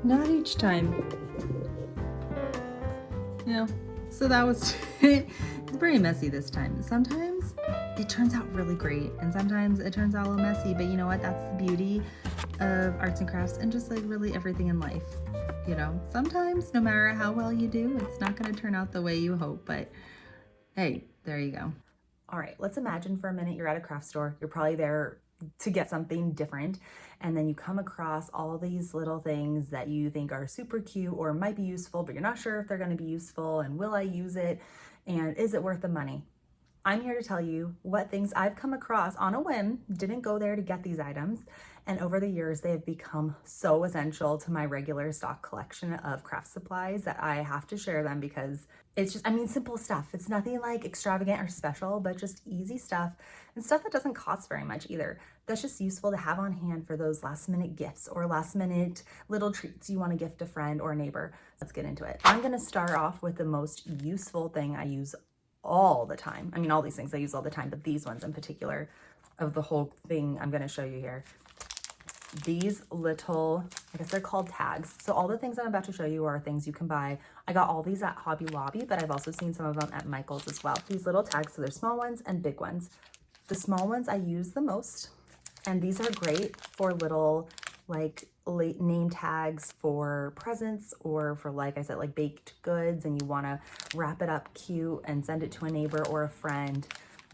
Not each time. Yeah, so that was it's very messy this time. Sometimes it turns out really great, and sometimes it turns out a little messy, but you know what? That's the beauty of arts and crafts and just like really everything in life. You know, sometimes no matter how well you do, it's not going to turn out the way you hope, but hey, there you go. All right, let's imagine for a minute you're at a craft store. You're probably there to get something different, and then you come across all these little things that you think are super cute or might be useful, but you're not sure if they're going to be useful, and will I use it, and is it worth the money? I'm here to tell you what things I've come across on a whim, didn't go there to get these items, and over the years they have become so essential to my regular stock collection of craft supplies that I have to share them because it's just, I mean, simple stuff. It's nothing like extravagant or special, but just easy stuff and stuff that doesn't cost very much either. That's just useful to have on hand for those last minute gifts or last minute little treats you want to gift a friend or a neighbor. Let's get into it. I'm going to start off with the most useful thing I use all the time. I mean, all these things I use all the time, but these ones in particular of the whole thing I'm going to show you here. These little, I guess they're called tags. So all the things I'm about to show you are things you can buy. I got all these at Hobby Lobby, but I've also seen some of them at Michael's as well. These little tags, so there's small ones and big ones. The small ones I use the most, and these are great for little like late name tags for presents or for, like I said, like baked goods, and you want to wrap it up cute and send it to a neighbor or a friend.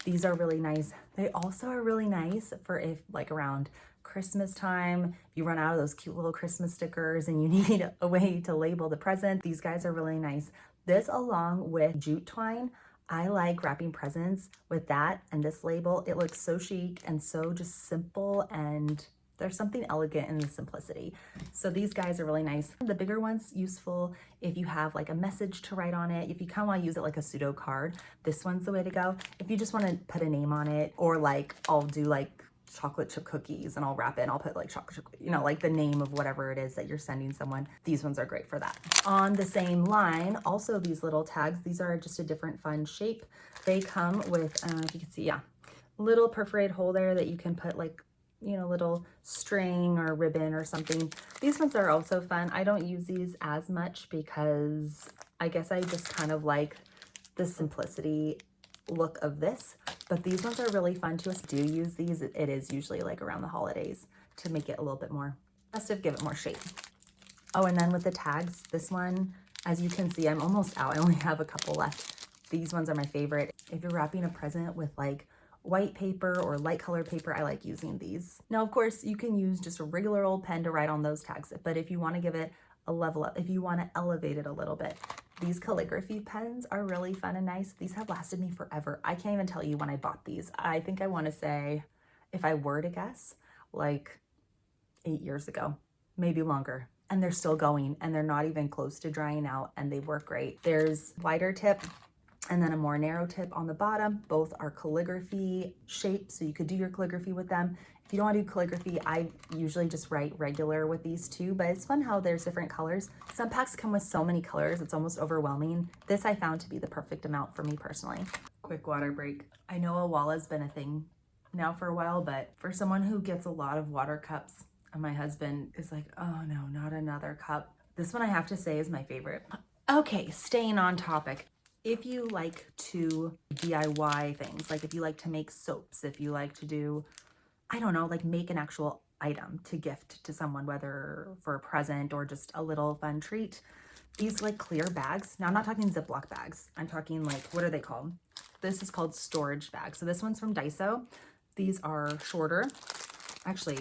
These are really nice. They also are really nice for if like around Christmas time, you run out of those cute little Christmas stickers and you need a way to label the present. These guys are really nice. This along with jute twine, I like wrapping presents with that and this label. It looks so chic and so just simple, and there's something elegant in the simplicity. So these guys are really nice. The bigger one's useful if you have like a message to write on it. If you kind of want to use it like a pseudo card, this one's the way to go. If you just want to put a name on it, or like I'll do like chocolate chip cookies and I'll wrap it and I'll put like chocolate chip, you know, like the name of whatever it is that you're sending someone. These ones are great for that. On the same line, also these little tags, these are just a different fun shape. They come with, if you can see, yeah, little perforated hole there that you can put like, you know, little string or ribbon or something. These ones are also fun. I don't use these as much because I guess I just kind of like the simplicity look of this, but these ones are really fun too. I do use these. It is usually like around the holidays to make it a little bit more festive, give it more shape. Oh, and then with the tags, this one, as you can see, I'm almost out. I only have a couple left. These ones are my favorite. If you're wrapping a present with like white paper or light colored paper, I like using these. Now, of course, you can use just a regular old pen to write on those tags, but if you want to give it a level up, if you want to elevate it a little bit, these calligraphy pens are really fun and nice. These have lasted me forever. I can't even tell you when I bought these. I think I want to say, if I were to guess, like 8 years ago, maybe longer. And they're still going, and they're not even close to drying out, and they work great. There's wider tip and then a more narrow tip on the bottom. Both are calligraphy shapes, so you could do your calligraphy with them. If you don't want to do calligraphy, I usually just write regular with these too, but it's fun how there's different colors. Some packs come with so many colors, it's almost overwhelming. This I found to be the perfect amount for me personally. Quick water break. I know a walla's been a thing now for a while, but for someone who gets a lot of water cups, and my husband is like, oh no, not another cup. This one I have to say is my favorite. Okay, staying on topic. If you like to DIY things, like if you like to make soaps, if you like to do, I don't know, like make an actual item to gift to someone, whether for a present or just a little fun treat, these like clear bags. Now I'm not talking Ziploc bags. I'm talking like, what are they called? This is called storage bags. So this one's from Daiso. These are shorter. Actually,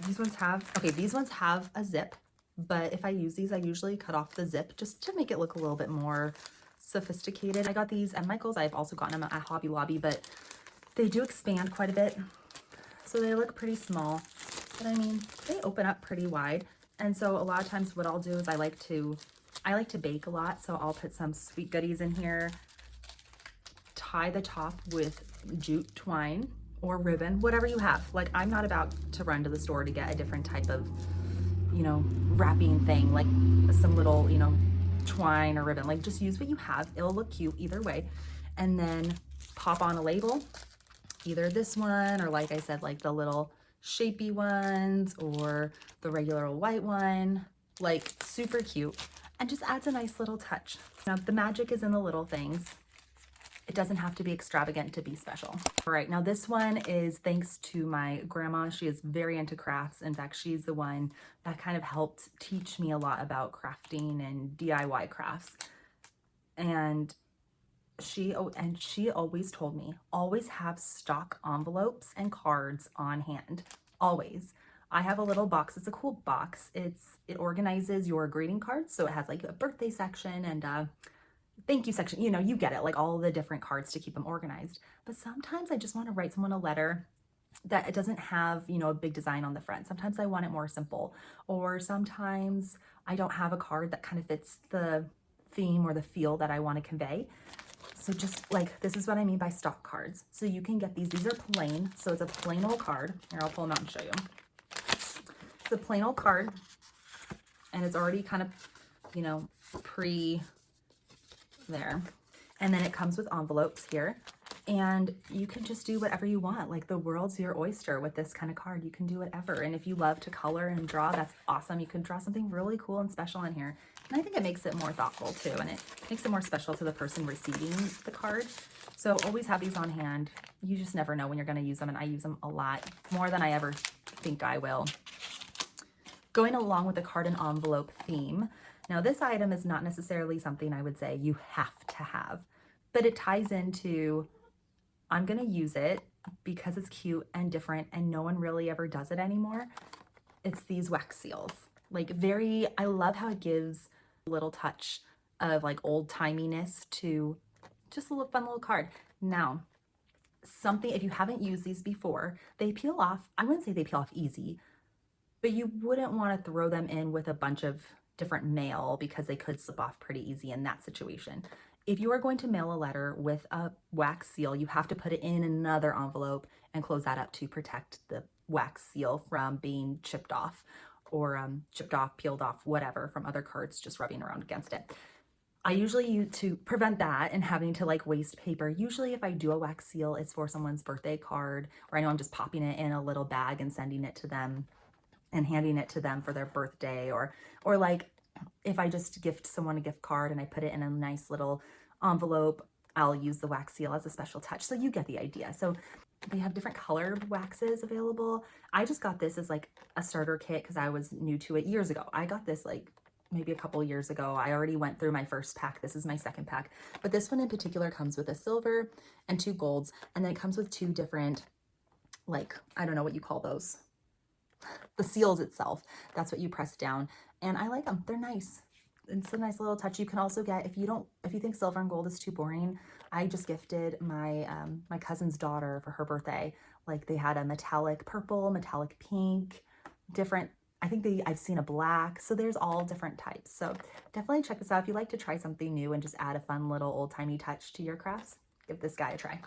these ones have a zip, but if I use these, I usually cut off the zip just to make it look a little bit more sophisticated. I got these at Michael's. I've also gotten them at Hobby Lobby, but they do expand quite a bit. So they look pretty small, but I mean, they open up pretty wide. And so a lot of times what I'll do is I like to bake a lot. So I'll put some sweet goodies in here, tie the top with jute twine or ribbon, whatever you have. Like, I'm not about to run to the store to get a different type of, you know, wrapping thing, like some little, you know, twine or ribbon. Like, just use what you have. It'll look cute either way. And then pop on a label, either this one or, like I said, like the little shapy ones or the regular old white one, like super cute, and just adds a nice little touch. Now, the magic is in the little things. It doesn't have to be extravagant to be special. All right, now this one is thanks to my grandma. She is very into crafts. In fact, she's the one that kind of helped teach me a lot about crafting and DIY crafts. And she always told me, always have stock envelopes and cards on hand, always. I have a little box. It's a cool box. It organizes your greeting cards. So it has like a birthday section and thank you section, you know, you get it, like all the different cards to keep them organized. But sometimes I just want to write someone a letter that it doesn't have, you know, a big design on the front. Sometimes I want it more simple, or sometimes I don't have a card that kind of fits the theme or the feel that I want to convey. So just like, this is what I mean by stock cards. So you can get these are plain. So it's a plain old card. Here, I'll pull them out and show you. It's a plain old card and it's already kind of, you know, there. And then it comes with envelopes here, and you can just do whatever you want. Like, the world's your oyster with this kind of card. You can do whatever. And if you love to color and draw, that's awesome. You can draw something really cool and special in here. And I think it makes it more thoughtful too, and it makes it more special to the person receiving the card. So always have these on hand. You just never know when you're going to use them, and I use them a lot, more than I ever think I will. Going along with the card and envelope theme, now this item is not necessarily something I would say you have to have, but it ties into, I'm going to use it because it's cute and different and no one really ever does it anymore. It's these wax seals. Like, I love how it gives a little touch of like old timiness to just a little fun little card. Now, if you haven't used these before, they peel off. I wouldn't say they peel off easy, but you wouldn't want to throw them in with a bunch of different mail because they could slip off pretty easy in that situation. If you are going to mail a letter with a wax seal, you have to put it in another envelope and close that up to protect the wax seal from being chipped off or chipped off, peeled off, whatever, from other cards just rubbing around against it. I usually use, to prevent that and having to like waste paper, usually if I do a wax seal, it's for someone's birthday card, or I know I'm just popping it in a little bag and sending it to them and handing it to them for their birthday, or like if I just gift someone a gift card and I put it in a nice little envelope, I'll use the wax seal as a special touch. So you get the idea. So they have different colored waxes available. I just got this as like a starter kit because I was new to it years ago. I got this like maybe a couple years ago. I already went through my first pack. This is my second pack, but this one in particular comes with a silver and 2 golds, and then it comes with 2 different, like, I don't know what you call those, the seals itself. That's what you press down, and I like them. They're nice. It's a nice little touch. You can also get, if you think silver and gold is too boring, I just gifted my my cousin's daughter for her birthday. Like, they had a metallic purple, metallic pink, different, I think I've seen a black, so there's all different types. So definitely check this out. If you like to try something new and just add a fun little old-timey touch to your crafts, give this guy a try.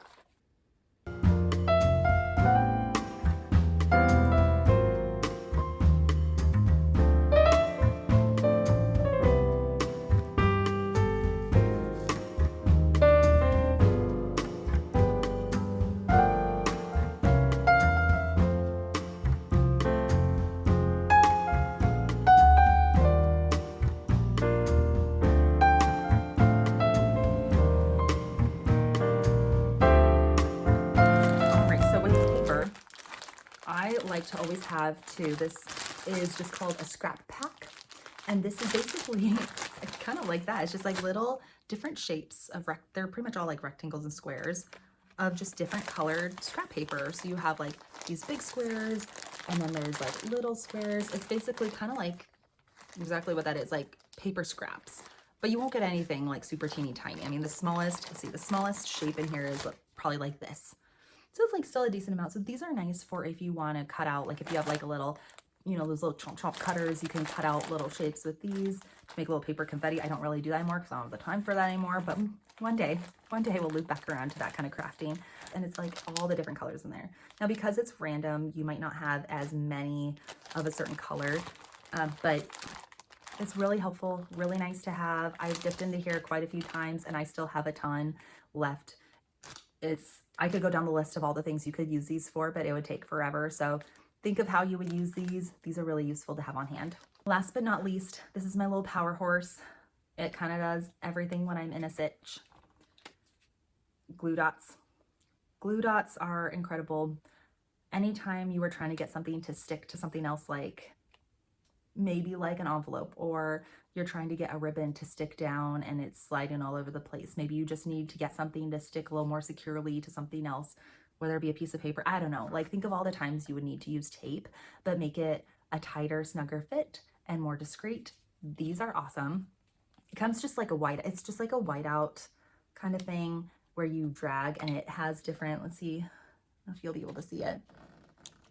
I like to always have too, this is just called a scrap pack, and this is basically kind of like that. It's just like little different shapes of they're pretty much all like rectangles and squares of just different colored scrap paper. So you have like these big squares, and then there's like little squares. It's basically kind of like exactly what that is, like paper scraps, but you won't get anything like super teeny tiny. I mean, the smallest shape in here is probably like this. So it's like still a decent amount. So these are nice for if you want to cut out, like if you have like a little, you know, those little chomp cutters, you can cut out little shapes with these to make a little paper confetti. I don't really do that anymore because I don't have the time for that anymore, but one day we'll loop back around to that kind of crafting. And it's like all the different colors in there. Now, because it's random, you might not have as many of a certain color, but it's really helpful, really nice to have. I've dipped into here quite a few times and I still have a ton left. I could go down the list of all the things you could use these for, but it would take forever. So think of how you would use these. These are really useful to have on hand. Last but not least, this is my little power horse. It kind of does everything when I'm in a sitch. Glue dots. Glue dots are incredible. Anytime you are trying to get something to stick to something else, like maybe like an envelope, or you're trying to get a ribbon to stick down and it's sliding all over the place. Maybe you just need to get something to stick a little more securely to something else, whether it be a piece of paper. I don't know. Like, think of all the times you would need to use tape, but make it a tighter, snugger fit and more discreet. These are awesome. It comes just like it's just like a whiteout kind of thing where you drag, and it has different, let's see if you'll be able to see it.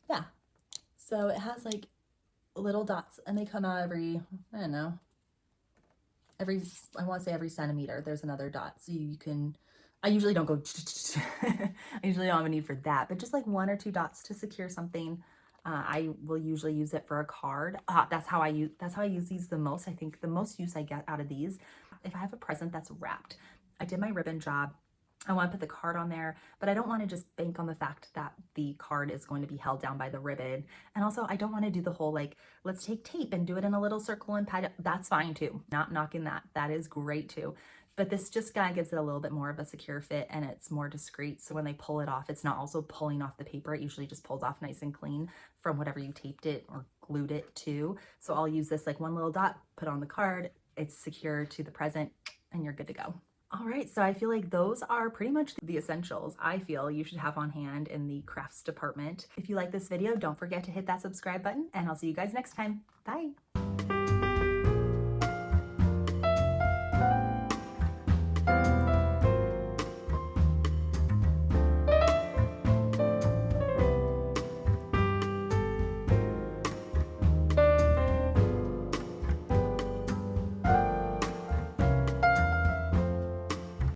Yeah. So it has like little dots, and they come out every, I don't know, I want to say every centimeter, there's another dot. So you can, I usually don't go, I usually don't have a need for that, but just like 1 or 2 dots to secure something. I will usually use it for a card. That's how I use these the most. I think the most use I get out of these, if I have a present that's wrapped. I did my ribbon job. I want to put the card on there, but I don't want to just bank on the fact that the card is going to be held down by the ribbon. And also, I don't want to do the whole, like, let's take tape and do it in a little circle and pat it. That's fine too. Not knocking that. That is great too. But this just kind of gives it a little bit more of a secure fit, and it's more discreet. So when they pull it off, it's not also pulling off the paper. It usually just pulls off nice and clean from whatever you taped it or glued it to. So I'll use this like one little dot, put on the card. It's secure to the present, and you're good to go. All right, so I feel like those are pretty much the essentials I feel you should have on hand in the crafts department. If you like this video, don't forget to hit that subscribe button, and I'll see you guys next time. Bye.